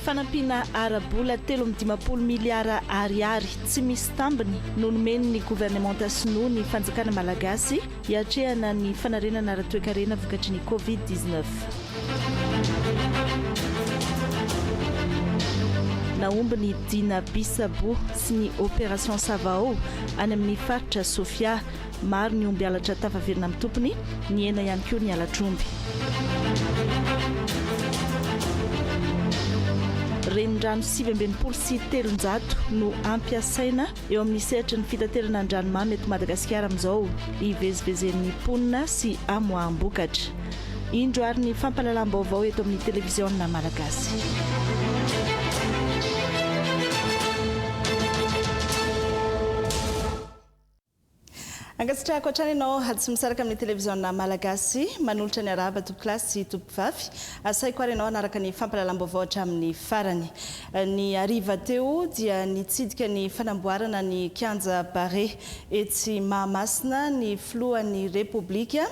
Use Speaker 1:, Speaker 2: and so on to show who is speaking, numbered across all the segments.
Speaker 1: Fanampina arabola 3.50 miliara ariary tsy misy tambiny no nomen'ny gouvernemanta sinoa ny fanjakana malagasy hiatrehana ny fanarenana ara-toekarena vokatry ny Covid-19. Naomby ny Dina Bisabo sy ny opération Savao any amin'ny faritra Sofia, maro ny omby alatra tafaverina amin'ny tompony, ny ena ihany koa ny alatromby. Renirano 7.3 no ampiasaina eo amin'ny sehatra ny fitaterana an-dranomamy eto Madagasikara amin'izao hivezivezen'ny ponina sy amoaham-bokatra. Indro ary ny fampalalam-baovao eto amin'ny televiziona malagasy. Angatsitrahako hatrany ianao tsy misaraka amin'ny televiziona malagasy manolotra ny arahaba tompoklasy sy tompokivavy asaiko ary ianao anaraka ny fampalalam-baovao hatramin'ny farany. Ny hariva teo dia nitsidika ny fanamboarana ny kianja Barré etsy Mahamasina ny filohan'ny Repoblika.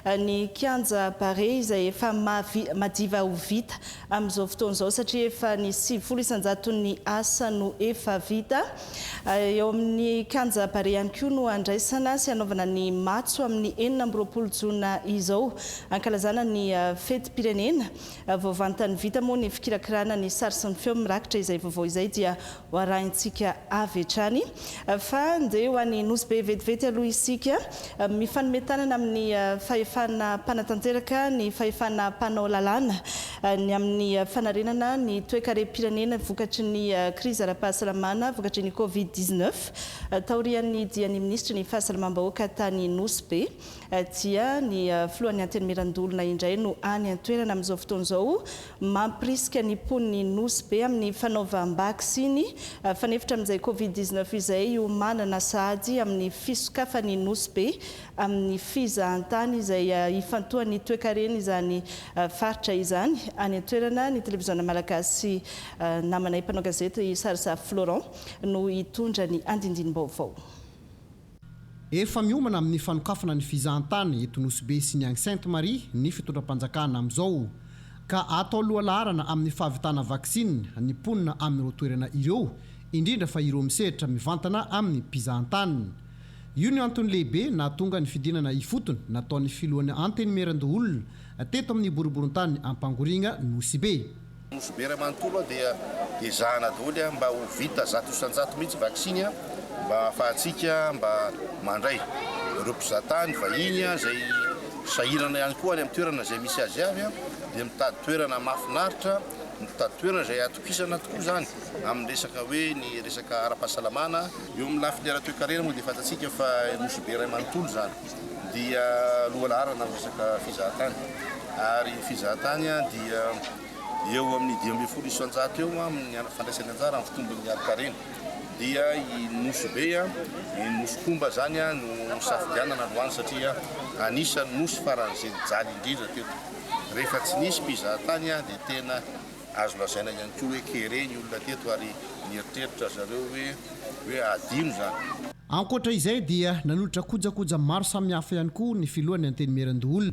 Speaker 1: Ny kianja Barré izay efa madiva ho vita amin'izao fotoan'izao satria efa ny 700 ny asa no efa vita. Eo amin'ny kianja Barré ihany koa no andraisana sy anaovana ny matso amin'ny 9 jona izao ankalazana ny fetim-pirenena. Voavantany vita moa ny fikirakirana ny sary sy ny feo mirakitra izay vaovao izay dia hoarahintsika avy hatrany. Fa ndeha ho an'ny nosy be vetivety aloha isika mifanometanana amin'ny fahefana mpanatanteraka ny fahefana mpanao lalàna ny amin'ny fanarenana ny toe-karem-pirenena vokatry ny krizy ara-pahasalamana vokatry ny Covid-19 taorian'ny dian'ny ministra ny fahasalamam-bahoaka tany nosy be dia ny filohan'ny antenimiran-dolona indray no any an-toerana amin'izao fotoan'izao mampirisika ny poniny nosy be amin'ny fanaovam-bakisiny fanefitra amin'izay Covid-19 izay ho manana sahady amin'ny fisokafany nosy be amin'ny fizahantany izay ifantohan'ny toe-karena izany faritra izany any an-toerana. Ny televiziona malagasy namanay mpanao gazety Sarsa Florent no hitondra ny andindiny-baovao.
Speaker 2: Efa miomana amin'ny fanokafana ny fizahantany eto nosy be sy ny any Sainte-Marie ny fitondram-panjakana amin'izao ka atao lohalarana amin'ny fahavitana vaksiny ny ponina amin'ny toerana ireo indrindra fa ireo misehatra mivantana amin'ny mpizahantany. Io ny antony lehibe nahatonga ny fidinana ifotony nataon'ny filohan'ny antenimiran-dolona teto amin'ny boriborintany ampangoriana nosy be.
Speaker 3: Nosy be Ramantolo dia ezahana daholo mba ho vita 100% mihitsy vaksiny mba ahafahantsika mba mandray ireo mpizahatany vahiny izay sahirana ihany koa any amin'ny toerana izay misy azy avy dia mitady toerana mahafinaritra, mitady toerana izay atokisana tokoa zany amin'ny resaka hoe ny resaka ara-pahasalamana. Eo amin'ny lafiny ara-toe-karena moa dia fantatsika fa nosy be Ramantolo zany dia lohalarana amin'ny resaka fizahatany ary fizahatany dia eo amin'ny 10 isanjato eo amin'ny fandraisana anjara amin'ny fitombon'ny ara-karena dia i nosy be i nosy komba zany no safidianana loany satria anisany nosy faran'izay jaly indrindra teto. Rehefa tsy nisy mpizahatany dia tena azo lazaina ihany koa hoe kere ny olona teto ary nieritreritra zareo hoe adino zany.
Speaker 2: Ankoatra izay dia nanolotra kojakoja maro samihafa ihany koa ny filohan'ny antenimiran-dolona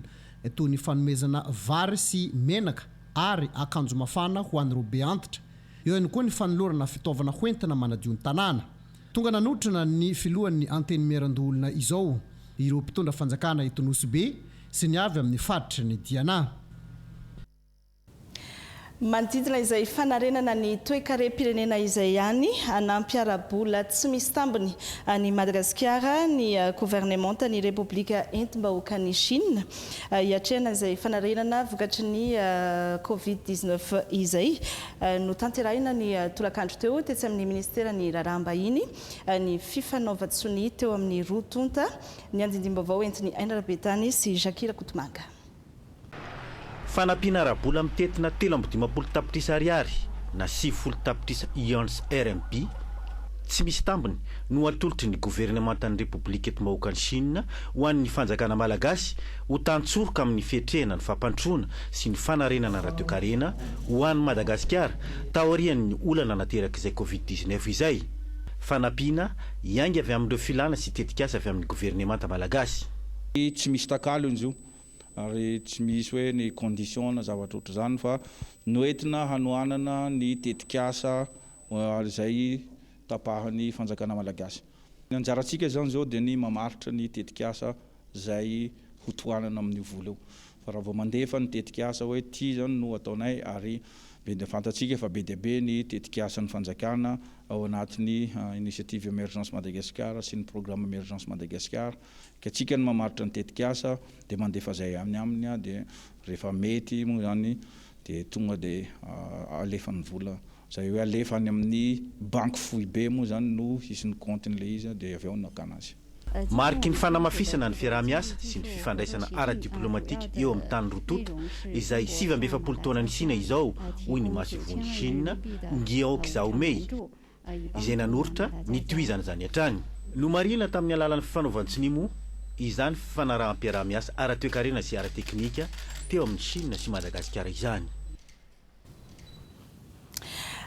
Speaker 2: toy ny fanomezana vary sy menaka ary akanjo mafana ho an'ireo be antitra. Eo ihany koa ny fanolorana fitaovana hoentina manadio ny tanàna. Tonga nanotrana ny filohan'ny antenimiran-dolona izao ireo mpitondra fanjakana eto nosy be sy ny avy amin'ny faritra ny Diana.
Speaker 1: Manodidina izay fanarenana ny toe-karem-pirenena izay ihany anampy arabola tsy misy tambiny ny Madagasikara ny gouvernemanta ny Repoblika entim-bahoaka ny Chine hiatrehana izay fanarenana vokatry ny Covid-19 izay no tanterahina ny tolakandro teo tetsy amin'ny ministera ny raharaham-bahiny ny fifanaovan-tsony teo amin'ny rotonta ny andindim-baovao entiny Aina Rabetany sy Jakira Kotomanga.
Speaker 4: Fanampiana arabola mitetina 3.50 tapitrisa ariary na 10 tapitrisa ions RMB tsy misy tambiny no atolotry ny gouvernementany République eto-mahokany Chine ho an'ny fanjakana malagasy ho tantsoroka amin'ny fietrehana ny fampandroana sy ny fanarenana radio-karena ho an'ny Madagasikara taorian'ny olana naterak'izay Covid-19 izay. Fanampiana iangy avy amin'ireo filana sy tetikasa avy amin'ny gouvernemanta malagasy.
Speaker 5: Tsy misy takalo izy io ary tsy misy hoe ny condition na zavatra ohatr' izany fa noentina hanoanana ny tetikasa izay tapahany fanjakana malagasy. Ny anjarantsika zany zao dia ny mamaritra ny tetikasa izay hotoanana amin'ny vola eo. Fa raha vao mandefa ny tetikasa hoe ty zany no ataonay ary be dia fantatsika fa be dia be ny tetikasan'ny fanjakana ao anatin'ny initiative émergence Madagascar sy ny programme émergence Madagascar. Ka tsika ny mamaritra ny tetikasa dia mandefa zay aminy dia rehefa mety moa zany dia tonga dia alefa ny vola. Zay hoe alefa any amin'ny banque fohy be moa zany no hisy ny compte-n'ilay izy dia avy ao nakana azy.
Speaker 4: Mariky ny fanamafisana ny fiaraha-miasa sy ny fifandraisana ara-diplomatika eo amin'ny tany rototo izay 7 taona ny Sina izao hoy ny masivony Chine Nguyen Xiaomei izay nanoritra ny toizana zany hatrany. No marina tamin'ny alalan'ny fifanaovan-tsinimo izany fifanarahanam-piaraha-miasa ara-toe-karena sy ara-teknika teo amin'ny Chine sy Madagasikara izany.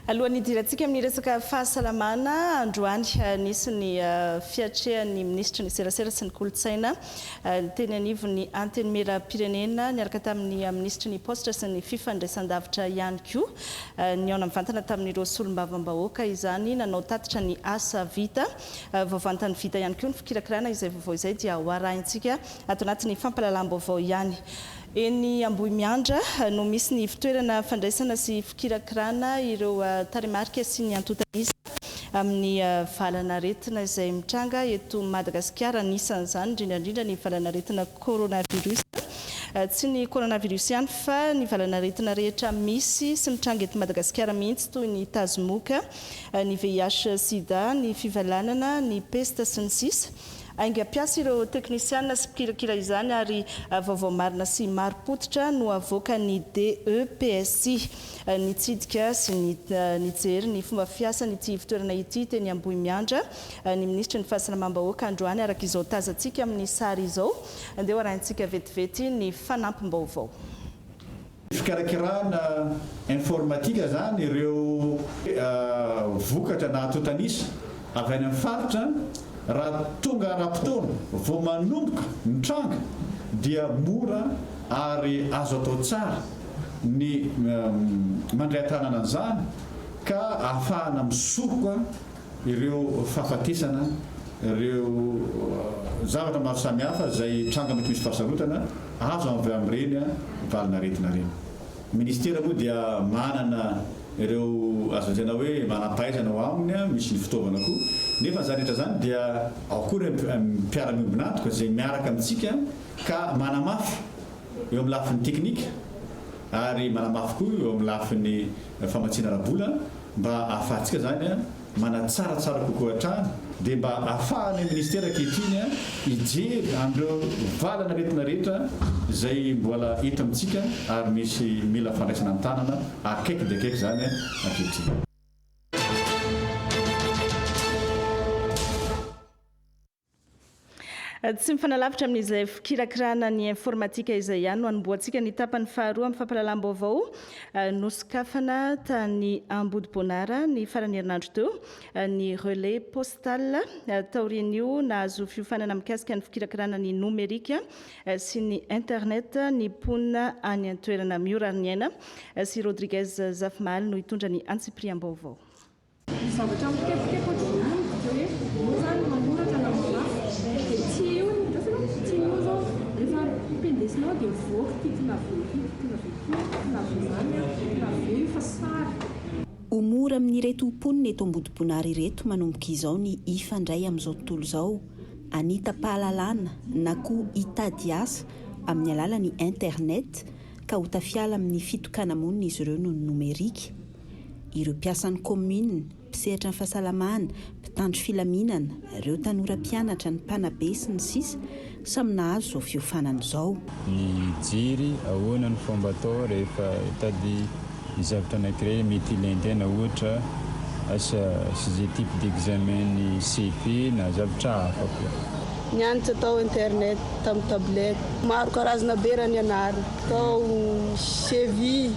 Speaker 1: Alohan'ny idirantsika amin'ny resaka fahasalamana androany nisy ny fiatrehan'ny ministra ny serasera sy ny kolotsaina teny anivon'ny anteny mera-pirenena niaraka tamin'ny ministra ny postra sy ny fifandraisan-davitra ihany koa ny ao mivantana tamin'ireo solombavam-bahoaka izany nanao tatitra ny asa vita vaovantany vita ihany koa ny fikirakirana izay vaovao izay dia hoarahintsika ato anatin'ny fampalalam-baovao ihany. Eny Ambohimiandra no misy ny fitoerana fandraisana sy fikirakirana ireo tarimarika sy ny antotanisa amin'ny valanaretina izay mitranga eto Madagasikara nisan'izany indrindra ny valanaretina coronavirus. Tsy ny coronavirus ihany fa ny valanaretina rehetra misy sy mitranga eto Madagasikara mihitsy toy ny tazomoka, ny VIH sida, ny fivalanana, ny pesta sy ny sisa. Ainga piasa ireo teknisiana sy mpikirakira izany ary vaovao marina sy maro-potitra no avoaka ny DEPSI nitsidika sy nijery ny fomba fiasa n'ity fitoerana ity teny Ambohimiandra ny ministra ny fahasalamam-bahoaka androany araka izao tazantsika amin'ny sary izao andeha hoarahintsika vetivety ny fanampim-baovao.
Speaker 6: Fikarakirana informatika zany ireo vokatra na atotanisa avy any amin'ny faritra raha tonga ara-potoana vao manomboka mitranga dia mora ary azo atao tsara ny mandray tanana an'izany ka ahafahana misoroka ireo fahafatesana ireo zavatra maro samihafa izay tranga mety misy fahasarotana azo avy amin'ireny valanaretina reny. Ministera moa dia manana ireo azontsena hoe manam-pahaizana ao aminy misy ny fitaovana koa nefa zany rehetra zany dia ao koa mpiara-miombinantoka izay miaraka amintsika ka manamafy eo amin'ny lafiny teknika ary manamafy koa eo amin'ny lafiny famatsiana rabola mba ahafahantsika zany manatsaratsara kokoa hatrany dia mba ahafahany ministera ankehitriny ijery amin'ireo valana retina rehetra izay mbola eto amintsika ary misy mila fandraisana ny tanana akaiky dia akaiky zany ankehitriny.
Speaker 1: Tsy mifanalavitra amin'izay fikirakirana ny informatika izay ihany no anomboantsika ny tapany faharoa amin'ny fampalalam-baovao nosokafana tany Ambodiboanara ny farany herinandro teo ny relais postal taorian'io nahazo fiofanana mikasika ny fikirakirana ny nomerika sy ny internet ny ponina any an-toerana miorary ny aina sy Rodriguez Zafmaly no hitondra ny antsipriam-baovao.
Speaker 7: Omora amin'ireto mponina eto Ambodiboanara ireto manomboka izao ny ifandray amin'izao tontolo izao anita pahalalana na koa hitady asa amin'ny alalan'ny internet ka ho tafiala amin'ny fitokana monina izy ireo no nomerika. Ireo mpiasan'ny commune, mpisehatra ny fahasalamana, mpitandro filaminana, ireo tanora mpianatra, ny mpanabe sy ny sisa samy nahazo izao fiofanana izao.
Speaker 8: Hijery ahoana ny fomba atao rehefa hitady zavatra anankiray mety ilaintegna ohatra asa sy zay type d'examen ny CP na zavatra hafa koa.
Speaker 9: Nianatra tao internet tamin'ny tablety maro karazana be raha nianarina tao cheville.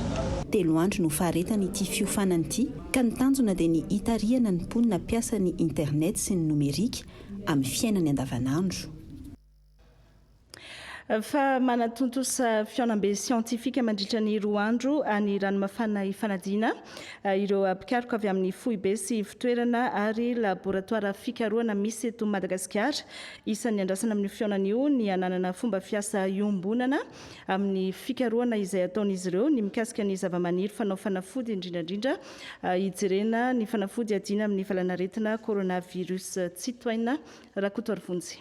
Speaker 7: Telo andro no faharetany ity fiofanana ity ka ny tanjona dia ny hitariana ny mponina mpiasa ny internet sy ny nomerika amin'ny fiainany andavanandro.
Speaker 1: Fa manatontosa fiaonam-be siantifika mandritra ny 2 andro any ranomafana ifanadiana ireo mpikaroka avy amin'ny foibe sy fitoerana ary laboratoara fikarohana misy eto Madagasikara. Isan'ny andrasana amin'ny fiaonan'io ny ananana fomba fiasa iombonana amin'ny fikarohana izay ataon'izy ireo ny mikasika ny zavamaniry fanao fanafody indrindrandrindra hijerena ny fanafody adina amin'ny valanaretina coronavirus tsy toaina Rakotorvonjy.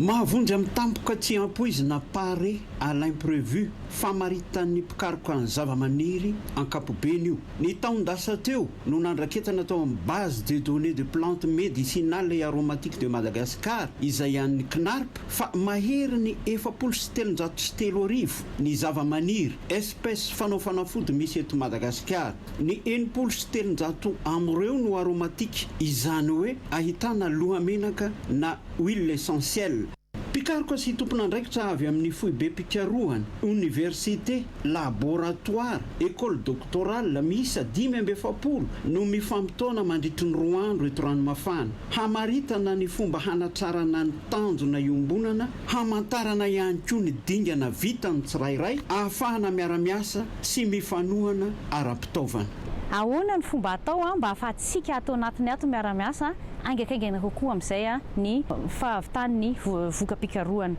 Speaker 10: Mahavonjy amin'ny tampoka tsy ampoizina pare à l'imprévu famaritan'ny mpikaroka ny zavamaniry ankapobeny io. Ny taondasa teo no nandraketana tao amin'ny base de données de plantes médicinales et aromatiques de Madagascar izay an'ny CNARP fa mahery ny 703 ny zavamaniry espèce fanao fanafody misy eto Madagascar. Ny 703 am'ireo no aromatique izany hoe ahitana lohamenaka na huile essentielle. Pikaroka sy tompona andraikitra avy amin'ny foibe pikarohany, université, laboratoire, école doctorale miisa 570 no mifampitaona mandritry ny 2 andro eto ranomafana. Hamaritana ny fomba hanatsarana ny tanjona iombonana, hamantarana ihany koa ny dingana vita ny tsirairay, ahafahana miara-miasa sy mifanohana ara-pitaovana.
Speaker 11: Ahoana ny fomba atao mba ahafahantsika atao anatiny ato miara-miasa angakaingana kokoa amin'izay ny fahavitan'ny voka-pikarohana.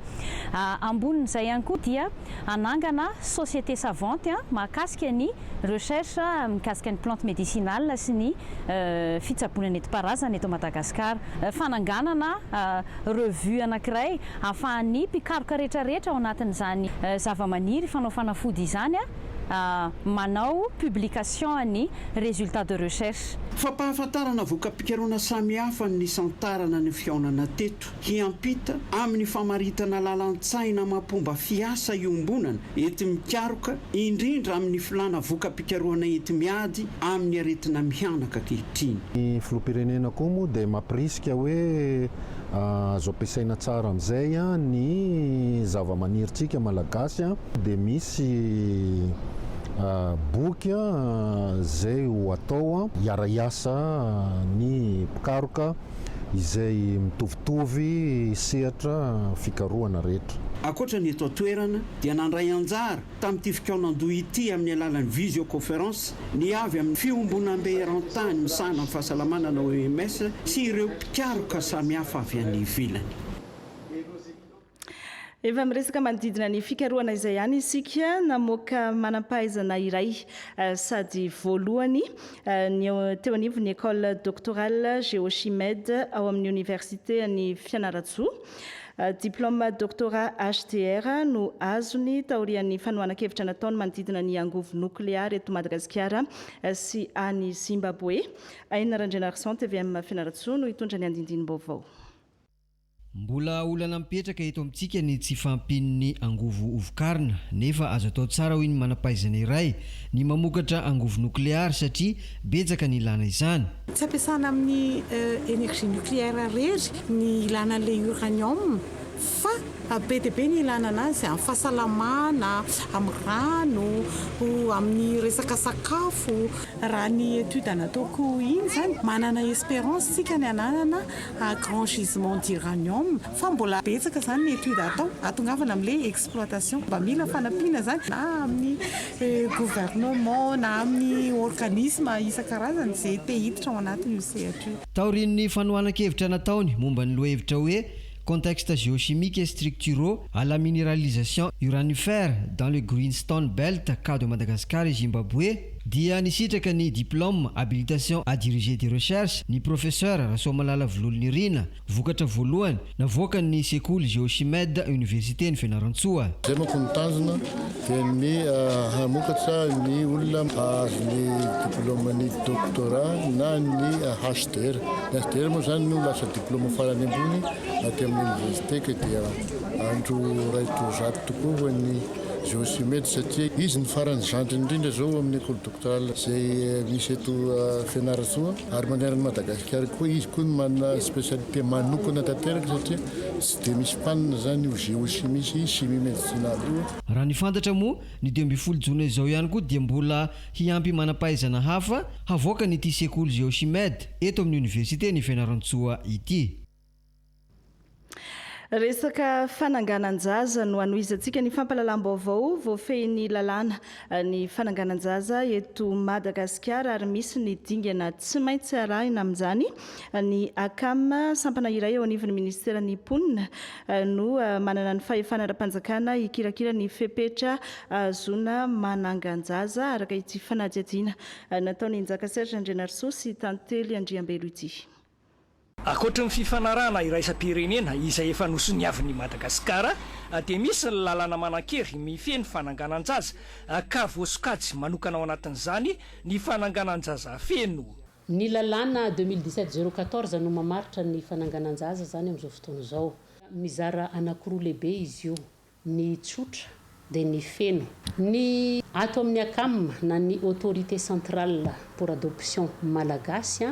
Speaker 11: Ambonin'izay ihany koa dia anangana société savante mahakasika ny recherche mikasika ny plante médicinale sy ny fitsaboana nentim-paharazana eto Madagasikara. Fananganana revue anankiray ahafahan'ny mpikaroka rehetrarehetra ao anatin'izany zavamaniry fanao fanafody izany manao publication ny résultat de recherche.
Speaker 10: Fampahafantarana voka-pikarohana samihafa ny santarana ny fiaonana teto hiampita amin'ny famaritana lalan-tsaina mampomba fiasa iombonana ety mikaroka indrindra amin'ny filana voka-pikarohana ety miady amin'ny aretina mianaka ankehitriny.
Speaker 12: Ny filoham-pirenena koa moa dia mampirisika hoe azo ampiasaina tsara amin'izay ny zava-maniritsika malagasy dia misy boky zay ho atao hiara-iasa ny mpikaroka izay mitovitovy sehatra fikarohana rehetra.
Speaker 10: Akoatra ny eto toerana dia nandray anjara tamin'ity fikaonandoha ity amin'ny alalan'ny visioconférence ny avy amin'ny fiombonam-be eran-tany misahana amin'ny fahasalamana na OMS sy ireo mpikaroka samihafa avy any ivelany.
Speaker 1: Efa miresaka manodidina ny fikarohana izay ihany isika namoaka manam-pahaizana iray sady voalohany teo anivo ny école doctorale géochimède ao amin'ny université ny Fianarantsoa. Diplôme doctorat HTR no azony taorian'ny fanohanan-kevitra nataony manodidina ny angovo nucléaire eto Madagasikara sy any Zimbabwe. Aina Randrana Arsan TV amin'ny Fianarantsoa no hitondra ny andindiny vaovao.
Speaker 13: Mbola olana mipetraka eto amintsika ny tsy fampin'ny angovo ovokarina nefa azo atao tsara hoy ny manampahaizana iray ny mamokatra angovo nukleary satria betsaka ny ilana izany.
Speaker 14: Tsy ampiasana amin'ny énergie nucléaire rery ny ilana le uranium fa be dia be ny ilana anazy amin'ny fahasalamana, amin'ny rano, amin'ny resaka sakafo. Raha ny étude nataoko iny zany manana espérance sika ny ananana grand gisement d'uranium fa mbola betsaka zany ny étude atao atongavana amin'le exploitation mba mila fanampiana zany na amin'ny gouvernement na amin'ny organisme isan-karazany izay te hiditra ao anatin'io CETU.
Speaker 13: Taorian'ny fanohanan-kevitra nataony momba ny lohevitra hoe contexte géochimique et structuraux à la minéralisation uranifère dans le Greenstone Belt, cas de Madagascar et Zimbabwe, dia nisitraka ny diplôme habilitation à diriger des recherches ny professeur Rasoamalala Vololonirina vokatra voalohany navoaka ny sekoly géochimède université ny Fianarantsoa.
Speaker 15: Zay manko ny tanjona dia ny hamokatra ny olona azony diplôme ny doctorat na ny HTR. Ny HTR moa zany no lasa diplôme farany ambony aty amin'ny université ka dia andro ray to zato tokoa ny géochimie satria izy ny farany zandry indrindra zao amin'ny école doctorale zay misy eto fianarantsoa ary manerany Madagasikara koa izy koa manana spécialité manokana tanteraka satria tsy dia misy mpanina zany io géochimie sy chimie médicinale io.
Speaker 13: Raha ny fantatra moa ny 12 jona izao ihany koa dia mbola hiampy manampahaizana hafa havoaka nyity sekoly géochimède eto amin'ny université ny Fianarantsoa ity.
Speaker 1: Resaka fananganan-jaza no anoizatsika ny fampalalam-baovao voafehin'ny lalàna ny fananganan-jaza eto Madagasikara ary misy ny dingana tsy maintsy arahina amin'izany ny ACAM sampana iray eo anivon'ny ministeran'ny mponina no manana ny fahefana ara-panjakana ikirakira ny fepetra azona manangan-jaza araka ity fanadihadiana nataony Njaka Serge Andrenarso sy Tantely Andriambelo ity.
Speaker 16: Akoatra ny fifanarahana iraisam-pirenena izay efa nosoniavin'i Madagasikara dia misy ny lalàna manan-kery mifeny fananganan-jaza ka voasokajy manokana ao anatin'izany ny fananganan-jaza feno.
Speaker 17: Ny lalàna 2017-014 no mamaritra ny fananganan-jaza zany amin'izao fotoana izao. Mizara anankiroa lehibe izy io, ny tsotra dia ny feno. Ny ato amin'ny ACAM na ny autorité centrale pour adoption malagasy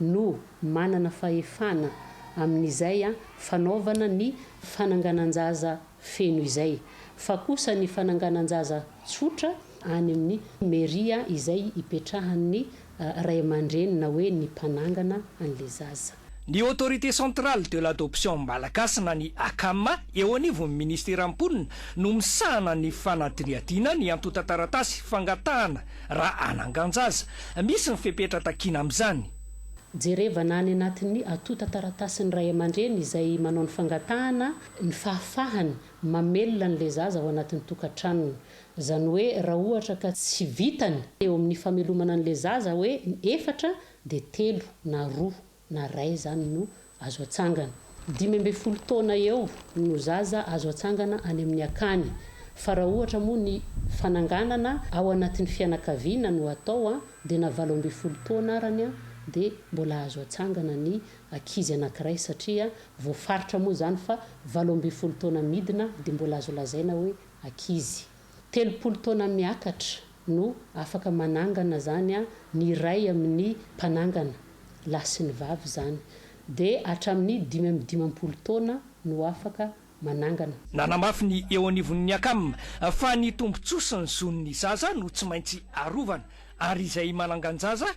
Speaker 17: no manana fahefana amin'izay fanaovana ny fananganan-jaza feno izay. Fa kosa ny fananganan-jaza tsotra any amin'ny mairie izay ipetrahan'ny ray aman-dreny na hoe ny mpanangana an'ilay zaza.
Speaker 16: Ny autorité centrale de l'adoption malagasy na ny ACAM eo anivon'ny ministera mponina no misahana ny fanadihadiana ny antota taratasy fangatahana raha anangan-jaza. Misy ny fepetra takina amin'izany.
Speaker 17: Jerevana any anatin'ny atota taratasin'ny ray aman-dreny izay manao ny fangatahana ny fahafahany mamelona n'ilay zaza ao anatin'ny tokantranony. Zany hoe raha ohatra ka tsy vitany eo amin'ny famelomana n'ilay zaza hoe 4 dia 3 na 2 na 1 zany no azo atsangana. 12 taona eo no zaza azo atsangana any amin'ny akany. Fa raha ohatra moa ny fananganana ao anatin'ny fianakaviana no atao dia na 12 taona arany dia mbola azo atsangana ny ankizy anankiray satria voafaritra moa zany fa 12 taona midina dia mbola azo lazaina hoe ankizy. 30 taona miakatra no afaka manangana zany ny ray amin'ny mpanangana lahy sy ny vavy zany dia hatramin'ny 15 taona no afaka manangana.
Speaker 16: Nanamafy ny eo anivon'ny ACAM fa ny tombontsoa sy ny zon'ny zaza no tsy maintsy arovana ary izay manangan-jaza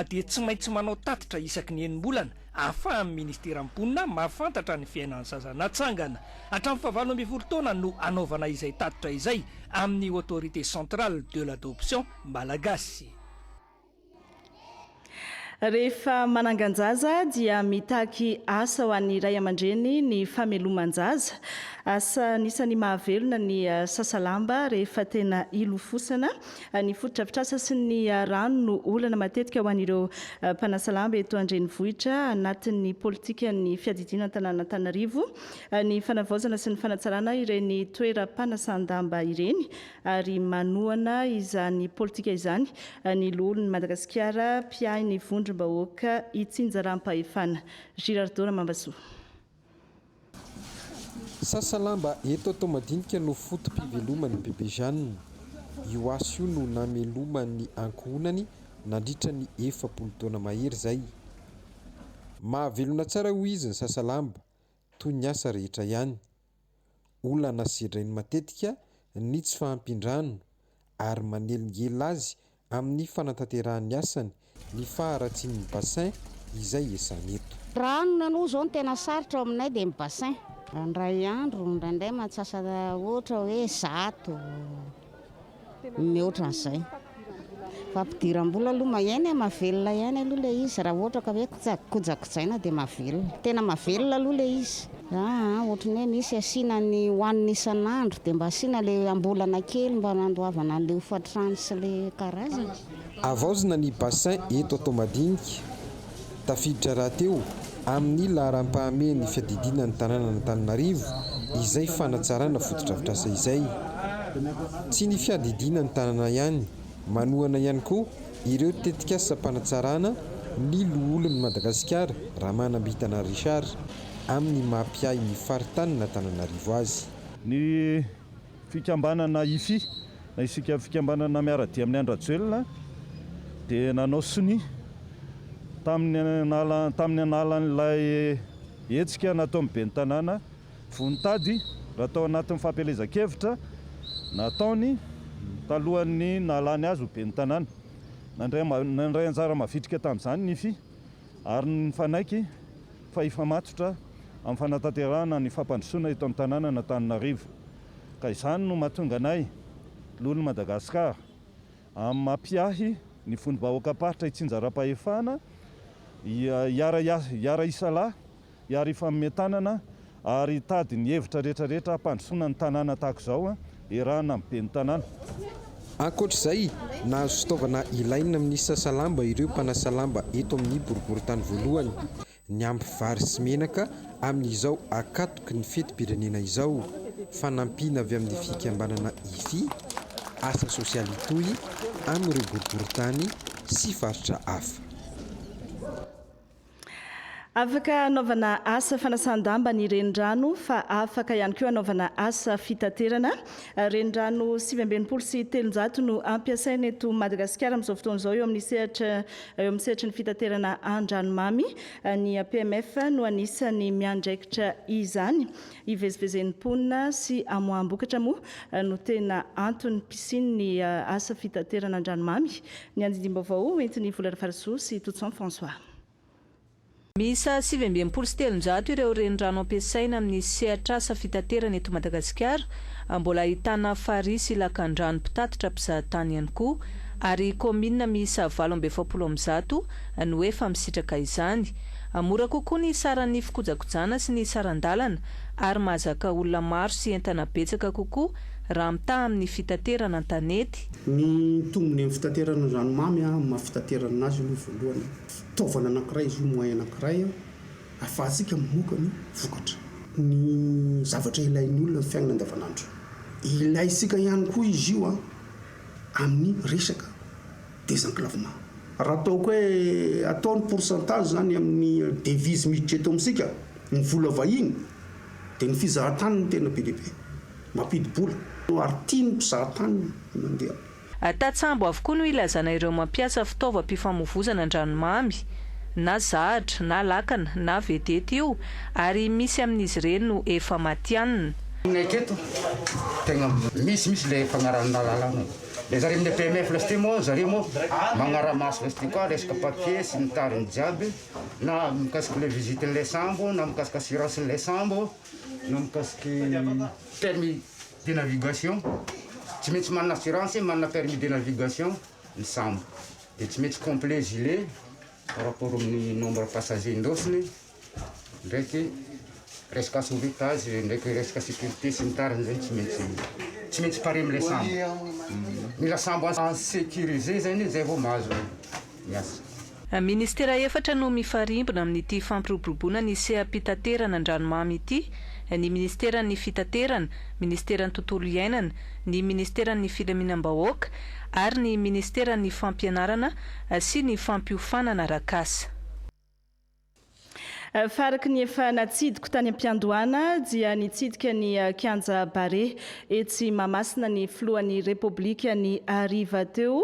Speaker 16: dia tsy maintsy manao tatitra isaky ny enim-bolana ahafahan'ny ministera mponina mahafantatra ny fiainan'ny zaza natsangana. Hatramin'ny 17 taona no anaovana izay tatitra izay amin'ny autorité centrale de l'adoption malagasy.
Speaker 1: Rehefa manangan-jaza dia mitaky asa ho an'ny ray aman-dreny ny fameloman-jaza. Asa nisan'ny mahavelona ny sasalamba rehefa tena ilofosana. Ny fotodrafitrasa sy ny rano no olana matetika ho an'ireo mpanasalamba eto an-drenivohitra anatin'ny politika ny fiadidiana Antananarivo. Ny fanavaozana sy ny fanatsarana ireny toeram-panasan-damba ireny ary manohana izany politika izany ny loholon'ny Madagasikara piahy ny vondrom-bahoaka itsinjaram-pahefana. Girardora Mambasoa.
Speaker 18: Sasalamba eto atao madinika no fotom-piveloman'ny bebe Jeanne. Io asa io no nameloman'ny ankohonany nandritra ny 40 taona mahery zay. Mahavelona tsara ho izy ny sasalamba toy ny asa rehetra ihany. Olana sedrainy matetika ny tsy fahampindrano ary manelingela azy amin'ny fanatanterahany asany ny faharatsian'ny bassin izay esany eto.
Speaker 19: Rano nanoa zao no tena sarotra aminay dia ny bassin. Ndray andro ndraindray matsasa ohatra hoe 100 mihoatra an'izay. Fampidiram-bola aloha mahainy mahavelona ihany aloha ilay izy raha ohatra ka hoe kojakojaina dia mahavelona. Tena mahavelona aloha ilay izy. Ohatra ny hoe misy asiana ny hoaniny isan'andro dia mba asiana ilay ambolana kely mba nandoavana an'ilay hofatrano sy ilay karazany.
Speaker 18: Avaozina ny bassin eto atao madinika. Tafiditra raha teo amin'ny laharam-pahameny fiadidiana ny tanàna Antananarivo izay fanatsarana fotodrafitrasa izay. Tsy ny fiadidiana ny tanàna ihany, manohana ihany koa ireo tetikasa-panatsarana ny loholon'ny Madagasikara Ramanambitana Richard amin'ny mampiahy ny faritany na Antananarivo azy.
Speaker 20: Ny fikambanana ify na isika fikambanana miaradia amin'ny andrajoelona dia nanao soni tamin'ny analan'ilay hetsika natao miben'ny tanàna vontady raha tao anatin'ny fampielezan-kevitra nataony talohan'ny nalany azy ho ben'ny tanàna nandray anjara mavitrika tamin'izany nify ary ny fanaiky fa ifamatotra amin'ny fanatanterahana ny fampandrosoana eto amin'ny tanàna na Antananarivo ka izany no mahatonga anay lolo Madagasikara amin'ny mampiahy ny fony-bahoaka paritra itsinjaram-pahefana hiara isalahy hiara ifametanana ary tady ny hevitra rehetrarehetra hampandrosoana ny tanàna tahaka izao erahana amin'ny ben'ny tanàna.
Speaker 18: Ankoatr'izay nahazo fitaovana ilaina amin'ny sasalamba ireo mpanasa lamba eto amin'ny boriboritany voalohany ny ampy vary sy menaka amin'izao akatoky ny fetim-pirenena izao fanampiana avy amin'ny fikambanana ify asa sosialy itoy amin'ireo boriboritany sy faritra hafa.
Speaker 1: Afaka anaovana asa fanasan-damba ny renirano fa afaka ihany koa anaovana asa fitaterana. Renirano 720 sy 300 no ampiasaina eto Madagasikara amin'izao fotoana izao eo amin'ny sehatra ny fitaterana an-dranomamy. Ny PMF no anisany miandraikitra izany. Ivezivezen'ny mponina sy amoaham-bokatra moa no tena antony pisiny ny asa fitaterana an-dranomamy. Ny andidim-baovao entin'ny Volana Farasoa sy Totson François.
Speaker 21: Misa 720 sy 300 ireo renirano ampiasaina amin'ny sehatra asa fitaterana eto Madagasikara, mbola ahitana farihy sy lakan-drano mpitatitra mpizahatany ihany koa, ary komina miisa 770 no efa misitraka izany. Mora kokoa ny saran'ny fikojakojana sy ny sarandalana ary mahazaka olona maro sy entana betsaka kokoa raha mitaha amin'ny fitaterana an-tanety.
Speaker 10: Ny tombony amin'ny fitaterana ranomamy mahafitaterana azy aloha voalohany. Fitaovana anankiray izy io moyen anankiray ahafahantsika mamoaka ny vokatra. Ny zavatra ilain'ny olona ny fiainana andavanandro. Ilaisika ihany koa izy io amin'ny resaka désenclavement. Raha ataoko hoe ataony pourcentage zany amin'ny devise miditra eto amintsika ny vola vahiny dia ny fizahatany no tena be lehibe. Mampidi-bola ary tiany mpizahatany mandeha.
Speaker 21: Tatsambo avokoa no ilazana ireo mampiasa fitaovam-pifamoivozana an-dranomamy na zahatra na lakana na vedety io ary misy amin'izy ireny no efa matianina.
Speaker 22: Aketo tegna misy le fagnarana lalana. Le zareo amin'ny PMF lasty moa zareo moa magnara-maso lasty koa resaka papier sy ny tariny jiaby na mikasika le visitin'ilay sambo na mikasika assurance'ilay sambo na mikasika permis de navigation. Tsy maintsy manana assurance manana permis de navigation ny sambo dia tsy maintsy complet gilet par rapport amin'ny nombre passager indosiny ndraiky resaka sauvetage ndraiky resaka sécurité sy ny tariny zany tsy maintsy pare amin'ilay sambo. Mila sambo en sécurisé zany zay vao mahazo miasa.
Speaker 21: Ministera efatra no mifarimbona amin'ity fampiroboroboana ny seha-pitaterana an-dranomamy ity, ny ministeran'ny fitaterana, ministeran'ny tontolo iainana, ny ministeran'ny filaminam-bahoaka ary ny ministeran'ny fampianarana sy ny fampiofanana arak'asa.
Speaker 1: Faraky ny efa natsidiko tany am-piandohana dia nitsidika ny kianja bare etsy Mahamasina ny filohan'ny Repoblika ny ariva teo.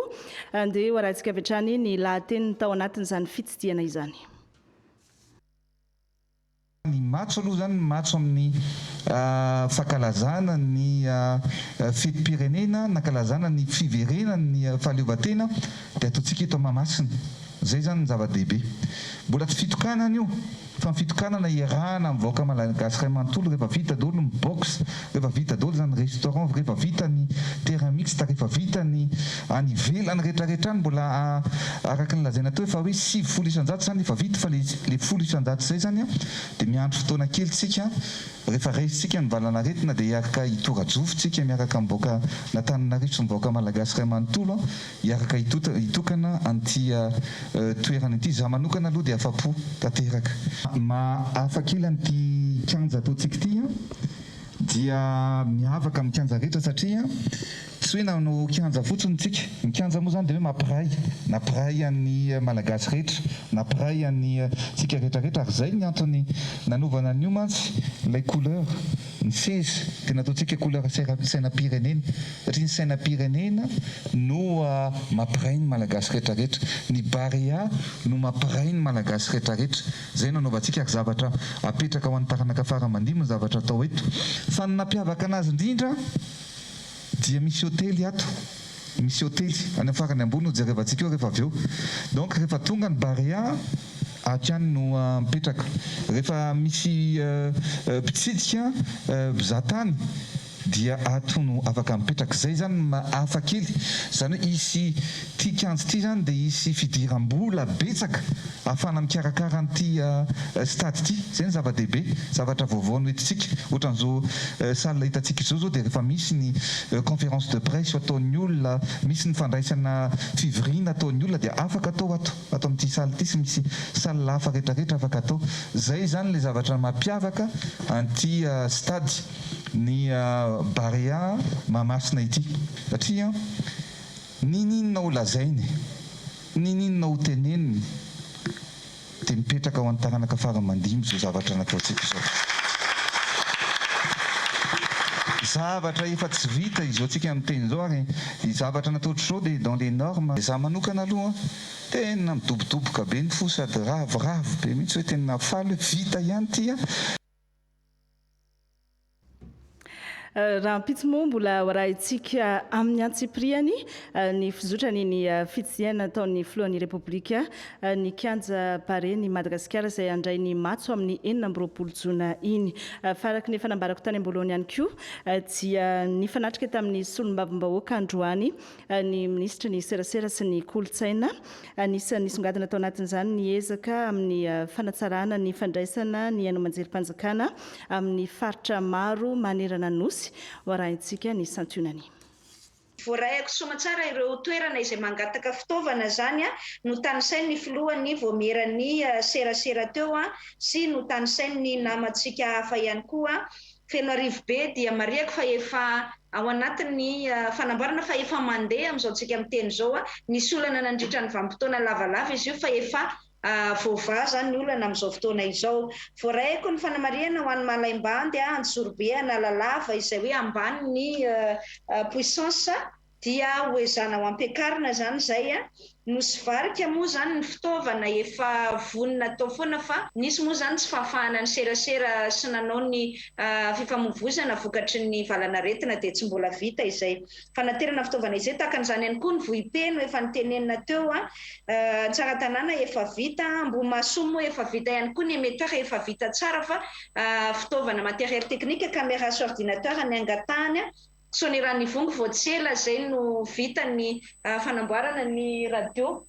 Speaker 1: Andeha ho arahantsika avy hatrany ny lahateniny tao anatin'izany fitsidihana izany.
Speaker 23: Ny matso aloha zany matso amin'ny fankalazana ny fetim-pirenena, nankalazana ny fiverenana ny fahaleovan-tena dia ataontsika eto Mahamasina. Zay zany ny zava-dehibe. Mbola tsy fitokanana io. Fa ny fitokanana iarahana amin'ny vahoaka malagasy iray manontolo rehefa vita daholo ny box, rehefa vita daholo zany restaurant, rehefa vita ny terrain mixte, rehefa vita ny any ivelany rehetrarehetra any mbola araka ny lazaina teo efa hoe 700 isan-jato zany efa vita fa le 10 isan-jato zay zany dia miandro fotoana kely tsika rehefa raisitsika ny valanaretina dia hiaraka hitorajofotsika miaraka amin'ny vahoaka n'Antananarivo sy ny vahoaka malagasy iray manontolo hiaraka hitokana an'ity toerana ity. Za manokana aloha dia afa-po tanteraka. Mahafakely an'ity kianja ataontsika ity dia miavaka amin'ny kianja rehetra satria tsy hoe nanao kianja fotsiny tsika ny kianja moa zany dia hoe mampiray nampiray an'ny malagasy rehetra nampiray an'ny tsika rehetrarehetra ary zay ny antony nanovana an'io mantsy ilay couleur ny sezy dia nataontsika couleur sainam-pirenena satria ny sainam-pirenena no mampiray ny malagasy rehetrarehetra ny barea no mampiray ny malagasy rehetrarehetra zay nanaovantsika ary zavatra apetraka ho an'ny taranaka faramandimo ny zavatra atao eto fa ny nampiavaka anazy indrindra dia misy hôtely ato misy hôtely any amin'ny farany ambony no jerevantsika eo rehefa avy eo donc rehefa tonga ny barea atyany no mipetraka rehefa misy mpitsidika mpizahatany dia ato no afaka mipetraka zay zany hafa kely zany hoe isy ty kianjo ty zany dia isy fidiram-bola betsaka ahafana mikarakara an'ity stady ty zay ny zava-dehibe zavatra vaovao no hitintsika ohatran'izao salle hitantsika izao dia rehefa misy ny conférence de presse ataon'ny olona misy ny fandraisana fivoriana ataon'ny olona dia afaka atao ato amin'ity salle ty sy misy salle hafa rehetrarehetra afaka atao zay zany le zavatra mampiavaka an'ity stady ny barea mahamasina ity satria nininona ho lazainy nininona ho teneniny dia mipetraka ao an'ny taranaka faramandimo zao zavatra nataontsika izao zavatra efa tsy vita izao tsika amin'ny teny izao ary zavatra nataotr' izao dia dans les normes za manokana aloha tena midobodoboka be ny fo sady ravoravo be mihitsy hoe tena faly vita ihany tya
Speaker 1: raha mpitso moa mbola hoarahintsika amin'ny antsipriany ny fizotrany ny fitisiana ataon'ny filohan'ny repoblika ny kianja bare ny madagasikara izay andray ny matso amin'ny 4 jona iny faraky ny fanambarako tany amboloany ihany koa dia ny fanatrika tamin'ny solombavim-bahoaka androany ny ministra ny serasera sy ny kolotsaina nisy songadina atao anatin'izany ny ezaka amin'ny fanatsarana ny fandraisana ny haino manjerim-panjakana amin'ny faritra maro manerana nosy hoarahintsika ny santionany
Speaker 2: voarayako somatsara ireo toerana izay mangataka fitaovana zany no tanisainy ny filohany voamerany serasera teo sy no tanisainy namantsika hafa ihany koa feno arivo be dia mariako fa efa ao anatin'ny fanamboarana fa efa mandeha amin'izao tsika amin'ny teny zao nisy olana nandritra ny vanim-potoana lavalava izy io fa efa voava zany ny olana amin'izao fotoana izao voarayako ny fanamariana ho an'ny malaimbandy anjorobe analalava izay hoe ambany ny puissance dia hoezana ho ampiakarina zany zay nosy varika moa zany ny fitaovana efa vonina tao foana fa nisy moa zany tsy fahafahana ny serasera sy nanao ny fifamoivozana vokatry ny valanaretina dia tsy mbola vita izay fanaterana fitaovana izay takan'izany ihany koa ny vohipeno efa nitenenina teo tsara-tanàna efa vita ambomaso moa efa vita ihany koa ny émetteur efa vita tsara fa fitaovana matériel technique caméra sy ordinateur ny angatahany so ny raha ny vongo voatsela zay no vita ny fanamboarana ny radio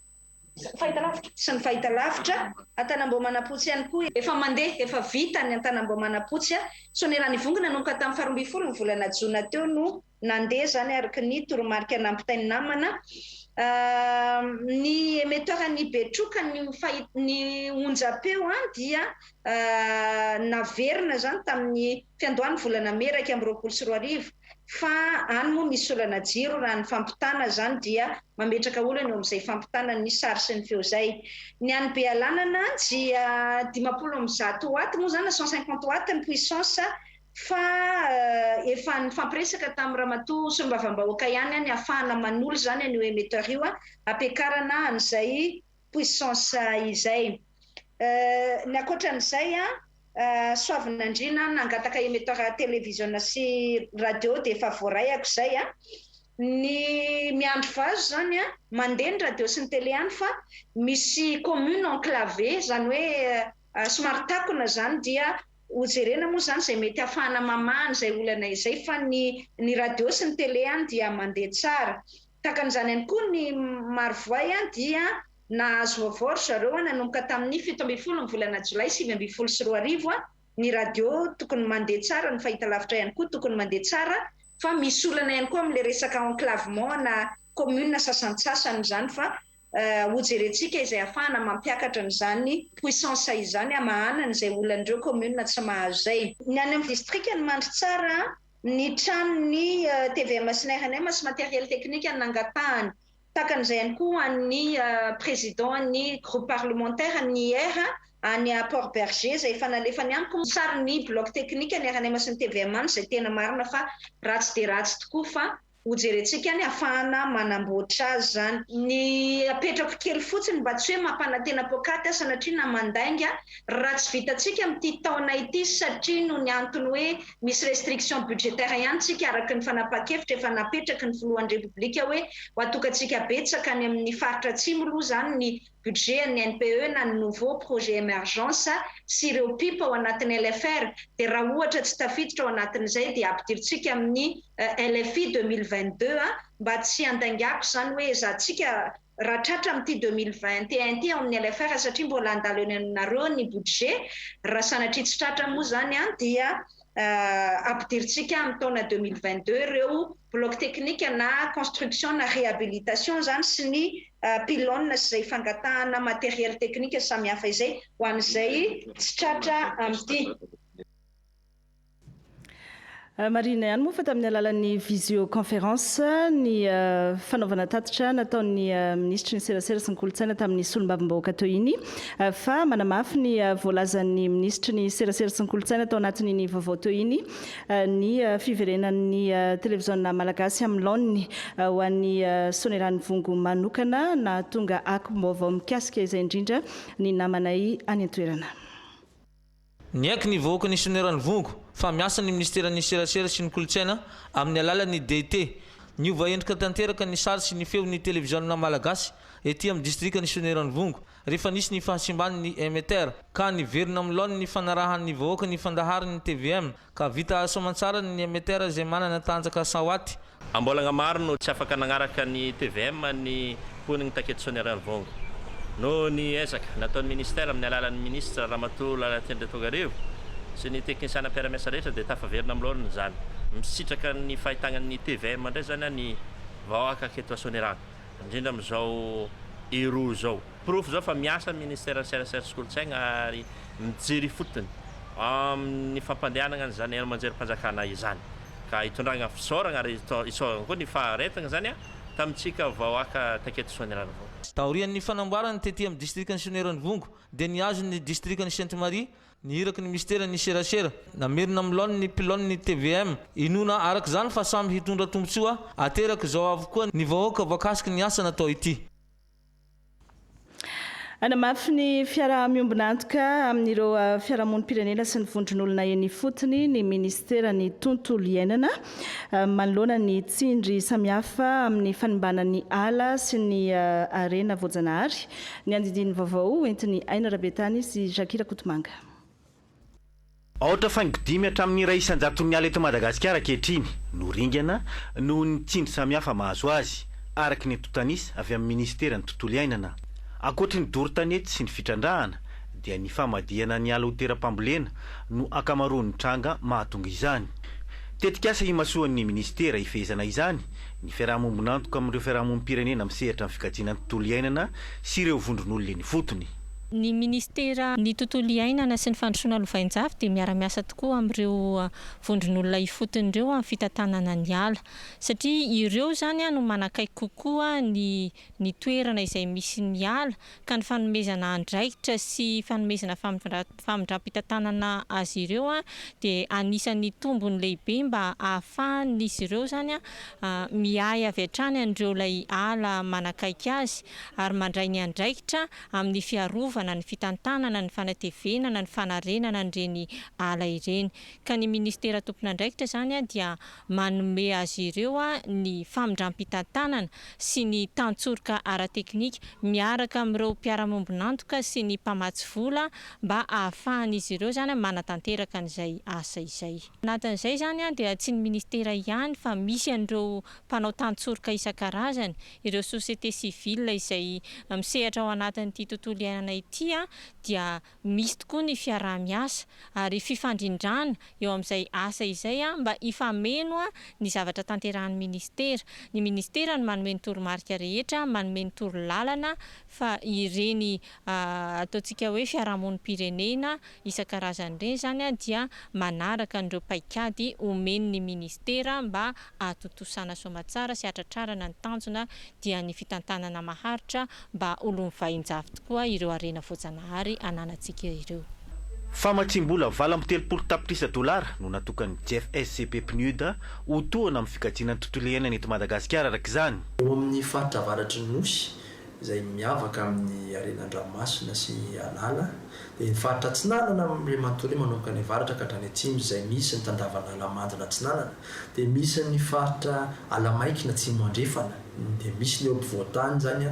Speaker 2: fahitalavitra sy ny fahitalavitra antanambo-manapotsy ihany koa efa mandeha efa vita ny antanambo-manapotsy so ny raha ny vongona noka tamin'ny faharoambin'ny 10 volana jona teo no nandeha zany araky ny toromarika nampitainy namana ny émetteur ny betroka ny onjapeo dia naverina zany tamin'ny fiandohany volana meraka amin'ny 24 fa any moa misy olana jiro raha ny fampitana zany dia mametraka olana eo amin'izay fampitana ny sary sy ny feo zay ny any be alanana dia 50 watt moa zany 150 watt ny puissance fa efa ny fampiresaka tamin'ny ramatoa solombavambahoaka ihany any ahafahana manolo zany an'io émetteur io ampiakarana an'izay puissance izay ny ankoatran'izay soavinandrina nangataka émetteur télévision sy radio dia efa voarayako zay ny miandro vazo zany mandeha ny radio sy ny télé any fa misy commune enclavé zany hoe somary takona zany dia hojerena moa zany zay mety ahafahana mamany zay olana izay fa ny radio sy ny télé any dia mandeha tsara takan'izany ihany koa ny marovoay dia nahazo vaovao zareo nanomboka tamin'ny 17 volana jolay 2024 ny radio tokony mandeha tsara ny fahitalavitra ihany koa tokony mandeha tsara fa misy olana ihany koa amin'le resaka enclavement na commune sasantsasany zany fa hojerentsika izay ahafahana mampiakatra n'izany puissance izany amahanany izay olan'ireo commune tsy mahazo zay ny any amin'ny district ny mandry tsara ny tranony TVM sy ny RNM sy matériel technique nangatahany takan'izay ihany koa ny président ny groupe parlementaire ny IR any Port Berger zay efa nalefany amiko sary ny bloc technique ny RNM sy ny TVM zay tena marina fa ratsy de ratsy tokoa fa hojerentsika ny afahana manamboatra azy zany ny apetrako kely fotsiny mba tsy hoe mampanantena pôkaty asa natria na mandainga raha tsy vitatsika amin'ity taona ity satria no ny antony hoe misy restriction budgétaire ihany tsika araky ny fanapa-kevitra efa napetraky ny filohan'ny repoblika hoe hoatokatsika betsaka any amin'ny faritra atsimo aloha zany ny budget ny NPE na ny nouveau projet émergence sy ireo pipa ao anatin'ny LFR dia raha ohatra tsy tafiditra ao anatin'izay dia ampidiritsika amin'ny LFI 2022 mba tsy andaingako zany hoe zahantsika raha tratra amin'ity 2021 ty ao amin'ny LFR satria mbola andalo eny aminareo ny budget raha sanatria tsy tratra moa zany dia ampidiritsika amin'ny taona 2022 ireo bloc technique na construction na réhabilitation zany sy ny pylône sy zay fangatahana matériel technique samihafa izay ho an'izay tsy tratra amin'ity.
Speaker 1: Marina ihany moa fa tamin'ny alalan'ny visioconférence ny fanaovana tatitra nataon'ny ministra ny serasera sy ny kolontsaina tamin'ny solombavambahoaka teo iny fa manamafy ny voalazan'ny ministra ny serasera sy ny kolontsaina tao anatin'ny vaovao teo iny ny fiverenan'ny televiziona malagasy amin'ny laoniny ho an'ny Sonerany Vongo manokana na tonga akom-baovao mikasika izay indrindra ny namanay any an-toerana.
Speaker 3: Ny aiky ny vahoaka ny Sonerany Vongo fa miasa ny ministeran'ny serasera sy ny kolontsaina amin'ny alalan'ny DT ny ova endrika tanteraka ny sary sy ny feo ny televiziona malagasy ety amin'ny distrikta ny Sonerany Vongo rehefa nisy ny fahasimbany ny émetteur ka niverina amin'ny laony ny fanarahan'ny vahoaka ny fandaharany TVM ka vita soamantsara ny émetteur zay manana tanjaka sawaty
Speaker 4: ambolagna maro no tsy afaka nagnaraka ny TVM ny poniny taketo Sonerany Vongo no ny ezaka nataon'ny ministère amin'ny alalan'ny ministre Ramatoa Lalatendre Togarivo sy ny teknisiana mpiara-miasa rehetra dia tafaverina amin'ny laoniny zany misitraka ny fahitagnan'ny TVM indray zany ny vahoaka aketo Sonerany indrindra amin'izao héros zao proof zao fa miasa ministère serasera sy kolontsaina ary mijery fotony amin'ny fampandehanana zany manjerim-panjakana izany ka hitondragna fisaorana ary isaorana koa ny faharetagna zany tamitsika vahoaka taketo Sonerany Vongo.
Speaker 3: Taorian'ny fanamboarany tetỳ amin'ny distrikta ny Sonerany Vongo dia niazo ny distrikta ny Sainte-Marie nihiraky ny ministera ny serasera namerina amin'ny laony ny pilôny ny TVM inona araka zany fa samy hitondra tombotsoa ateraky zao avokoa ny vahoaka voakasiky ny asa natao ity.
Speaker 1: Anamafy ny fiaraha-miombona antoka amin'ireo fiarahamonim-pirenena sy ny vondron'olona eny fotony ny ministera ny tontolo iainana manoloana ny tsindry samihafa amin'ny fanimbanan'ny ala sy ny arena voajanahary ny andidin'ny vaovao entiny Aina Rabetany sy Jakira Kotomanga.
Speaker 5: Ohatra faingodimy hatramin'ny iray isan-jaton'ny ala eto Madagasikara ankehitriny no ringana noho ny tsindry samihafa mahazo azy araky ny totanisa avy amin'ny ministera ny tontolo iainana. Ankoatry ny doro-tanety sy ny fitrandrahana dia ny famadihana ny ala ho teram-pambolena no akamaroan'ny tranga mahatonga izany. Tetika asa imasoan'ny ministera ifehezana izany ny fiarahamonibonantoka amin'ireo fiarahamonim-pirenena misehatra amin'ny fikajiana ny tontolo iainana sy ireo vondron'olona eny fotony.
Speaker 24: Ny ministera ny tontolo iainana sy ny fandrosoana lovain-jafy dia miara-miasa tokoa amin'ireo vondron'olona ifotony ireo amin'ny fitantanana ny ala satria ireo zany no manakaiky kokoa ny toerana izay misy ny ala ka ny fanomezana andraikitra sy fanomezana famindram-pitantanana azy ireo dia anisan'ny tombony lehibe mba ahafahan'izy ireo zany miay avy hatrany an'ireo ilay ala manakaiky azy ary mandray ny andraikitra amin'ny fiarova na ny fitantanana ny fanatevenana ny fanarenana ireny ala ireny ka ny ministera tompon'andraikitra zany dia manome azy ireo ny famindram-pitantanana sy ny tantsoroka ara-teknika miaraka amin'ireo mpiara-mombonantoka sy ny mpamatsy vola mba ahafahan'izy ireo zany manatanteraka an'izay asa izay. Anatin'izay zany dia tsy ny ministera ihany fa misy an'ireo mpanao tantsoroka isan-karazany ireo société civile izay misehatra ao anatin'ity tontolo iainana ity dia misy tokoa ny fiarah-miasa ary fifandrindrana eo amin'izay asa izay mba ifameno ny zavatra tanterahan'ny ministera. Ny ministera no manome ny toromarika rehetra, manome ny torolalana fa ireny ataontsika hoe fiarahamonim-pirenena isan-karazany ireny zany dia manaraka an'ireo paikady omen'ny ministera mba atotosana soamatsara sy atratrarana ny tanjona dia ny fitantanana maharitra mba olo mivahinjavy tokoa ireo arena voajanahary ananantsika ireo.
Speaker 5: Famatsim-bola 7.3 tapitrisa dolara no natokany JFSCP PNUD ho tohana amin'ny fikajiana ny tontolo iainana eto Madagasikara araka izany.
Speaker 6: Eo amin'ny faritra avaratry ny nosy izay miavaka amin'ny arenan-dranomasina sy anala dia ny faritra Atsinanana amin'ilay manontolo manomboka ny avaratra ka hatrany atsimo izay misy ny tandavana Alamanjona Atsinanana dia misy ny faritra Alamaikina Atsimo Andrefana dia misy ny eo ampovoantany zany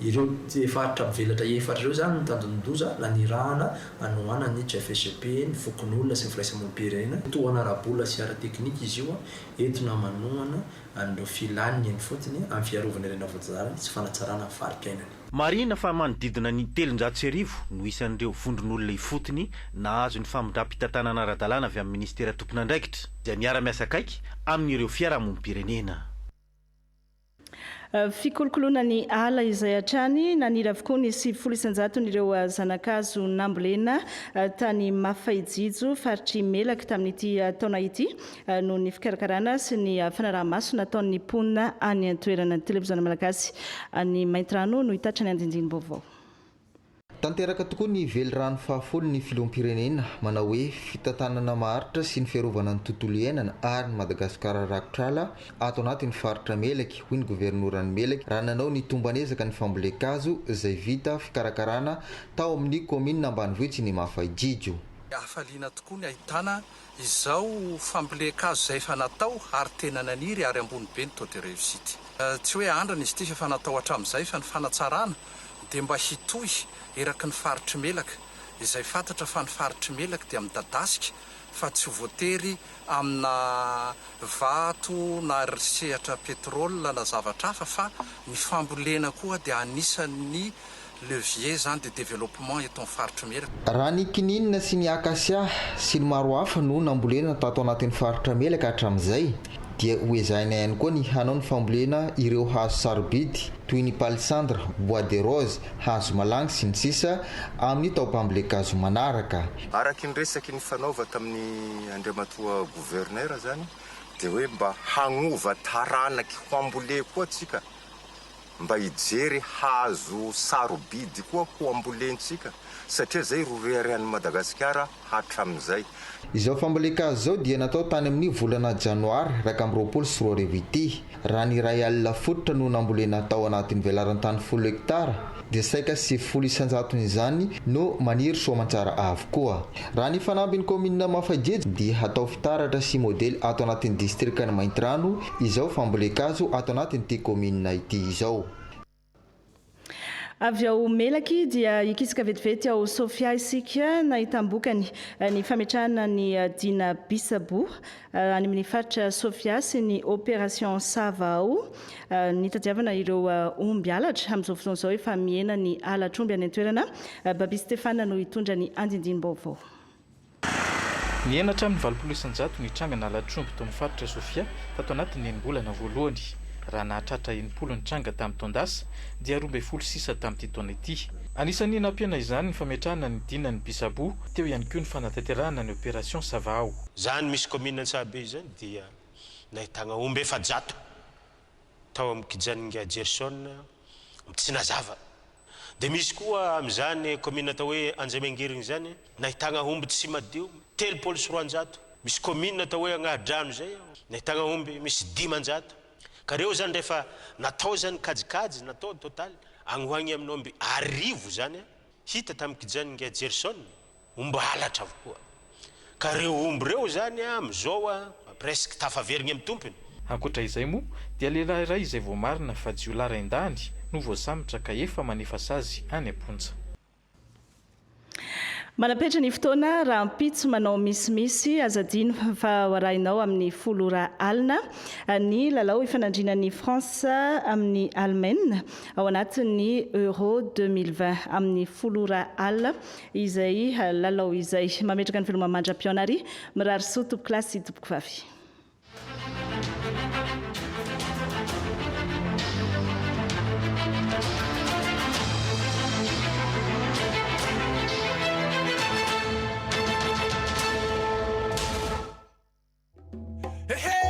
Speaker 6: ireo faritra mivelatra efatra ireo zany ny tandronidoza na nirahana anoana ny JFSCP ny fokon'olona sy ny firaisamonim-pirenena tohana arabola sy ara-teknika izy io entina manohana an'ireo filany eny fotony amin'ny fiarovana irena voajanahary sy fanatsarana farikainany.
Speaker 5: Marina fa manodidina ny 700,000 no isan'ireo vondron'olona ifotony nahazo ny famindram-pitantanana ara-dalàna avy amin'ny ministera tompon'andraikitra dia miara-miasa akaiky amin'ireo fiarahamonim-pirenena.
Speaker 1: Fikolokoloana ny ala izay hatrany nanira avokoa ny 700 n'ireo zanakazo nambolena tany Mafaijijo faritry Melaka tamin'ity taona ity noho ny fikarakarana sy ny fanaraha-maso nataon'ny mponina any an-toerana televiziona malagasy ny Maintrano no hitatrany andindiny vaovao.
Speaker 7: Tanteraka tokoa ny velirano fahafolo ny filoham-pirenena manao hoe fitantanana maharitra sy ny fiarovana ny tontolo iainana ary ny Madagasikara rakotr'ala ato anatin'ny faritra Melaky hoy ny governoran'ny Melaky raha nanao ny tombanezaka ny fambolekazo izay vita fikarakarana tao amin'ny komina ambanivohitra ny Mafaijijo.
Speaker 8: Hafaliana tokoa ny ahitana izao fambolekazo izay efa natao ary tena naniry ary ambony be ny taux de réussite. Tsy hoe andrana izy ity efa natao hatramin'izay fa ny fanatsarana dia mba hitohy eraky ny faritry Melaka izay fantatra fa ny faritry Melaka dia midadasika fa tsy voatery amina vato na sehatra petrolina na zavatra hafa fa ny fambolena koa dia anisan'ny levier zany de développement eto amin'ny faritry Melaka.
Speaker 7: Raha ny kininina sy ny akasia sy ny maro hafa no nambolena tato anatin'ny faritra Melaka hatramin'izay dia hoezahina ihany koa ny hanao ny fambolena ireo hazo sarobidy toy ny palissandre, bois de rose, hazo malangy sy ny sisa amin'ny taopambolekazo manaraka.
Speaker 9: Araky ny resaky ny fanaova tamin'ny andriamatoa gouverneur zany dia hoe mba hagnova taranaky hoambole koa tsika mba hijery hazo sarobidy koa ho ambolentsika satria zay rorearean'ny Madagasikara hatramin'izay.
Speaker 7: Izao fambolekazo zao dia natao tany amin'ny volana janoary 2024 ity. Raha ny ray alina fototra no nambolena tao anatin'ny velarantany 10 hektara dia saika 700 izany no maniry soamantsara avokoa. Raha ny fanambin'ny komina Mafaijijo dia atao fitaratra sy modely ato anatin'ny distrikany Maintrano izao fambolekazo ato anatin'ity komina ity izao.
Speaker 1: Avy ao Melaky dia ikisaka vetivety ao Sofia isika nahitambokany ny fametrahana ny Dina Bisabo any amin'ny faritra Sofia sy ny opération Savao ny tadiavana ireo omby alatra amin'izao fotoana izao efa miena ny alatr'omby any an-toerana. Babi Stefana no hitondra ny andindiny vaovao.
Speaker 25: Ny enatra amin'ny 700 ny trangana alatr'omby tao amin'ny faritra Sofia tato anatin'ny enimbolana voalohany. Raha nahatratra 70 ny tranga tamin'ny taondasa dia 26 tamin'ity taona ity. Anisan'ny nampiana izany ny fametrahana ny Dina ny Bisabo teo ihany koa ny fanatanterahana ny opération Savao.
Speaker 26: Zany misy commune Antsabe izany dia nahitana omby efa 100 tao amin'ny Kijaninga Gerson Tsinazava. Dia misy koa amin'izany commune atao hoe Anjamengiriny zany nahitana omby tsy madio 300. Misy commune atao hoe Agnadrano zay nahitana omby misy 500. Ka reo zany rehefa natao zany kajikajy natao total agnohagny amin'ny omby 1000 zany hita tamin'ny Kijaninga Gerson omby halatra avokoa. Ka reo omby reo zany amizao presque tafaverigny amin'ny tompony.
Speaker 25: Ankoatra izay moa dia lehilahy iray izay vao marina fa jiolahy indahany no voasambotra ka efa manefa sazy any Amponja.
Speaker 1: Manapetra ny fotoana raha ampitso manao misimisy azadino fa hoarahinao amin'ny 10 alina ny lalao ifanandrinan'ny France amin'ny Allemagne ao anatin'ny Euro 2020 amin'ny 10 alina izay lalao izay mametraka ny filma mandra-pionary mirary soa tompoko lasy tompoko vavy.
Speaker 11: Hey!